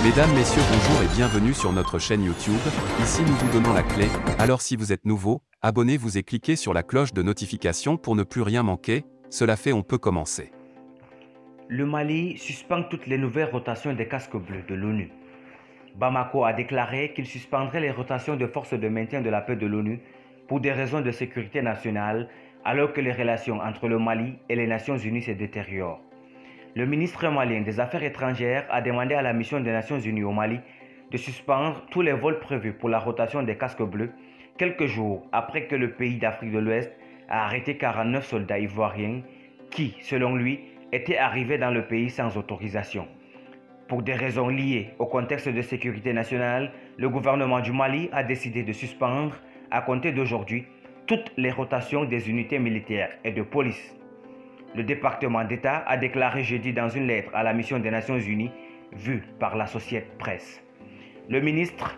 Mesdames, Messieurs, bonjour et bienvenue sur notre chaîne YouTube. Ici nous vous donnons la clé, alors si vous êtes nouveau, abonnez-vous et cliquez sur la cloche de notification pour ne plus rien manquer. Cela fait, on peut commencer. Le Mali suspend toutes les nouvelles rotations des casques bleus de l'ONU. Bamako a déclaré qu'il suspendrait les rotations de forces de maintien de la paix de l'ONU pour des raisons de sécurité nationale, alors que les relations entre le Mali et les Nations Unies se détériorent. Le ministre malien des Affaires étrangères a demandé à la mission des Nations Unies au Mali de suspendre tous les vols prévus pour la rotation des casques bleus, quelques jours après que le pays d'Afrique de l'Ouest a arrêté 49 soldats ivoiriens qui, selon lui, étaient arrivés dans le pays sans autorisation. Pour des raisons liées au contexte de sécurité nationale, le gouvernement du Mali a décidé de suspendre, à compter d'aujourd'hui, toutes les rotations des unités militaires et de police. Le département d'État a déclaré jeudi dans une lettre à la mission des Nations Unies, vue par l'Associated Press. Le ministre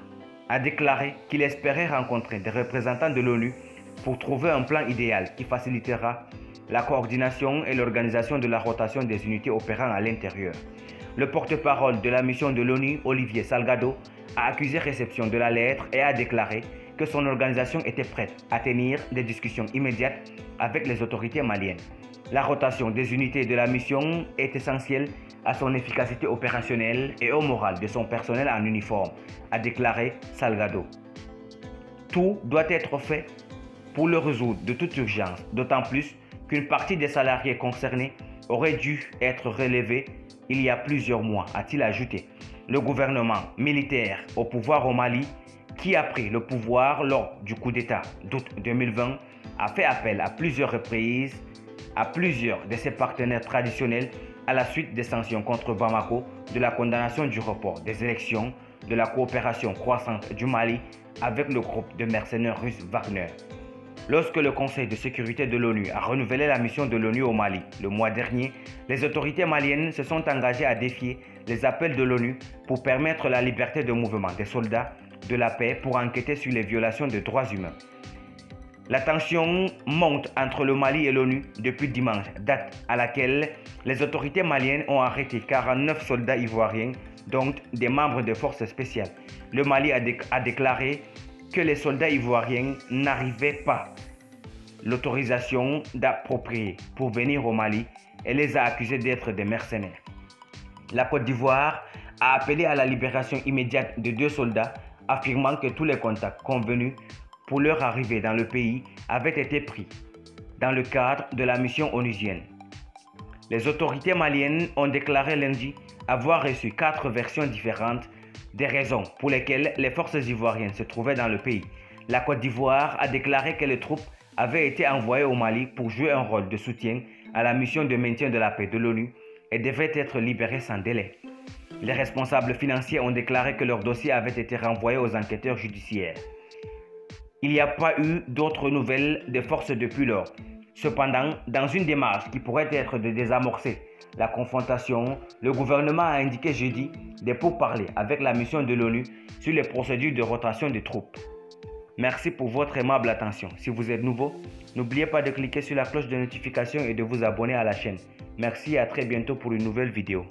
a déclaré qu'il espérait rencontrer des représentants de l'ONU pour trouver un plan idéal qui facilitera la coordination et l'organisation de la rotation des unités opérant à l'intérieur. Le porte-parole de la mission de l'ONU, Olivier Salgado, a accusé réception de la lettre et a déclaré que son organisation était prête à tenir des discussions immédiates avec les autorités maliennes. La rotation des unités de la mission est essentielle à son efficacité opérationnelle et au moral de son personnel en uniforme, a déclaré Salgado. Tout doit être fait pour le résoudre de toute urgence, d'autant plus qu'une partie des salariés concernés aurait dû être relevée il y a plusieurs mois, a-t-il ajouté. Le gouvernement militaire au pouvoir au Mali, qui a pris le pouvoir lors du coup d'État d'août 2020, a fait appel à plusieurs reprises à plusieurs de ses partenaires traditionnels à la suite des sanctions contre Bamako, de la condamnation du report des élections, de la coopération croissante du Mali avec le groupe de mercenaires russes Wagner. Lorsque le Conseil de sécurité de l'ONU a renouvelé la mission de l'ONU au Mali le mois dernier, les autorités maliennes se sont engagées à défier les appels de l'ONU pour permettre la liberté de mouvement des soldats de la paix pour enquêter sur les violations des droits humains. La tension monte entre le Mali et l'ONU depuis dimanche, date à laquelle les autorités maliennes ont arrêté 49 soldats ivoiriens, dont des membres de forces spéciales. Le Mali a déclaré que les soldats ivoiriens n'arrivaient pas l'autorisation d'approprier pour venir au Mali et les a accusés d'être des mercenaires. La Côte d'Ivoire a appelé à la libération immédiate de 2 soldats, affirmant que tous les contacts convenus pour leur arrivée dans le pays avaient été pris dans le cadre de la mission onusienne. Les autorités maliennes ont déclaré lundi avoir reçu 4 versions différentes des raisons pour lesquelles les forces ivoiriennes se trouvaient dans le pays. La Côte d'Ivoire a déclaré que les troupes avaient été envoyées au Mali pour jouer un rôle de soutien à la mission de maintien de la paix de l'ONU et devaient être libérées sans délai. Les responsables financiers ont déclaré que leur dossier avait été renvoyé aux enquêteurs judiciaires. Il n'y a pas eu d'autres nouvelles des forces depuis lors. Cependant, dans une démarche qui pourrait être de désamorcer la confrontation, le gouvernement a indiqué jeudi des pourparlers avec la mission de l'ONU sur les procédures de rotation des troupes. Merci pour votre aimable attention. Si vous êtes nouveau, n'oubliez pas de cliquer sur la cloche de notification et de vous abonner à la chaîne. Merci et à très bientôt pour une nouvelle vidéo.